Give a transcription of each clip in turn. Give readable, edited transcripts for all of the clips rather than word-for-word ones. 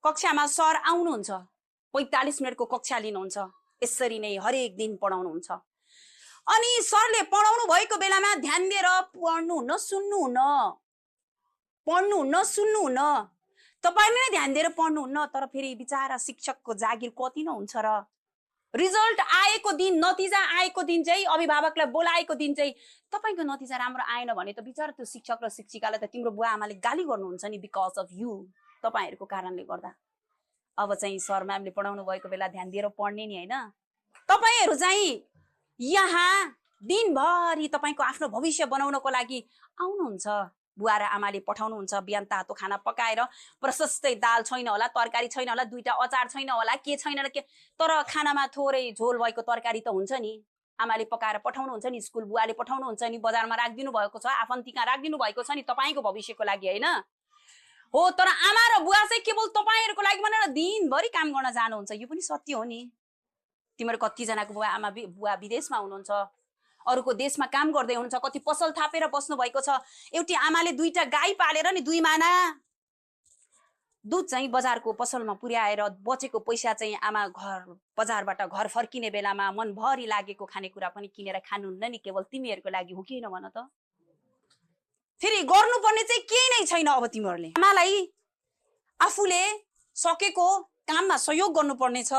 कक्षामा सर आउनुहुन्छ, 45 मिनटको कक्षा लिनुहुन्छ, यसरी नै हरेक दिन पढाउनुहुन्छ। अनि सरले पढाउनु भएको बेलामा ध्यान दिएर पढ्नुहुन्न, सुन्नुहुन्न। तपाईले नै ध्यान दिएर पढ्नुहुन्न, तर फेरि बिचारा शिक्षकको जागिर कति न हुन्छ र। रिजल्ट आएको दिन, नतिजा आएको दिन चाहिँ, अभिभावकलाई बोलाएको दिन चाहिँ तपाईको नतिजा राम्रो आएन भने त बिचारा त्यो शिक्षक र शिक्षिकालाई त तिम्रो बुवा आमाले गाली गर्नुहुन्छ नि, बिकज अफ यु, तपाईहरुको कारणले गर्दा। अब चाहिँ सर म्यामले पढाउनु भएको बेला ध्यान दिएर पढ्ने नि हैन। तपाईहरु चाहिँ यहाँ दिनभरि तपाईको आफ्नो भविष्य बनाउनको लागि आउनुहुन्छ। बुवा र आमाले पठाउनुहुन्छ, बिहान तातो खाना पकाएर, प्रशस्तै दाल छैन होला, तरकारी छैन होला, दुईटा अचार छैन होला, के छैन के, तर खानामा थोरै झोल भएको तरकारी त हुन्छ नि। आमाले पकाएर पठाउनुहुन्छ नि, स्कुल बुवाले पठाउनुहुन्छ नि, बजारमा राखिदिनु भएको छ, आफन्तीका राखिदिनु भएको छ नि तपाईको भविष्यको लागि हैन हो। तर आमा र बुवा चाहिँ केवल तपाईहरुको लागि भनेर दिनभरि काम गर्न जानुहुन्छ। यो पनि सत्य हो नि। तिम्रो कति जनाको बुवा विदेशमा हुनुहुन्छ, अरूको देशमा काम गर्दै हुनुहुन्छ, कति पसल थापेर बस्नु भएको छ। एउटी आमाले दुईटा गाई पालेर नि 2 माना दुध चाहिँ बजारको पसलमा पुर्याएर बचेको पैसा चाहिँ आमा बजारबाट घर फर्किने बेलामा मनभरि लागेको खानेकुरा पनि किनेर खानुहुन्न नि, केवल तिमीहरुको लागि हो किन भन त। फेरि गर्नुपर्ने चाहिँ केही नै छैन। अब तिमीहरुले आमालाई आफूले सकेको काममा सहयोग गर्नुपर्ने छ,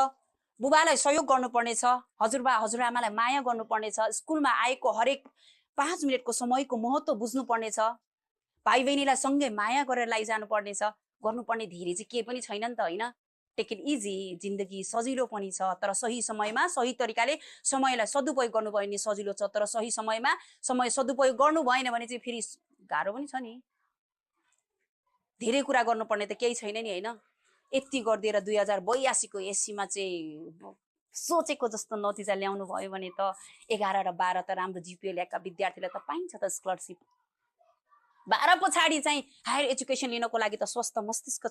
बुबालाई सहयोग गर्नुपर्ने छ, हजुरबा हजुरआमालाई माया गर्नुपर्ने छ, स्कुलमा आएको हरेक 5 मिनेटको समयको महत्व बुझ्नुपर्ने छ, भाइ बहिनीलाई सँगै माया गरेर लैजानु पर्ने छ। गर्नुपर्ने धेरै चाहिँ के पनि छैन नि त हैन। टेक इट इजी, जिन्दगी सजिलो पनि छ, तर सही समयमा सही तरिकाले समयलाई सदुपयोग गर्नुभयो भने सजिलो छ, तर सही समयमा समय सदुपयोग गर्नु भएन भने चाहिँ फेरि गाह्रो पनि छ नि। धेरै कुरा गर्नुपर्ने त केही छैन नि हैन। यति गर्दिएर 2082 को एससीमा चाहिँ सोचेको जस्तो नतिजा ल्याउनु भयो भने त 11 र 12 त राम्रो जिपिए ल्याएका विद्यार्थीलाई त पाइन्छ त स्कलरशिप। 12 पछाडि चाहिँ हायर एजुकेसन लिनको लागि त स्वस्थ मस्तिष्क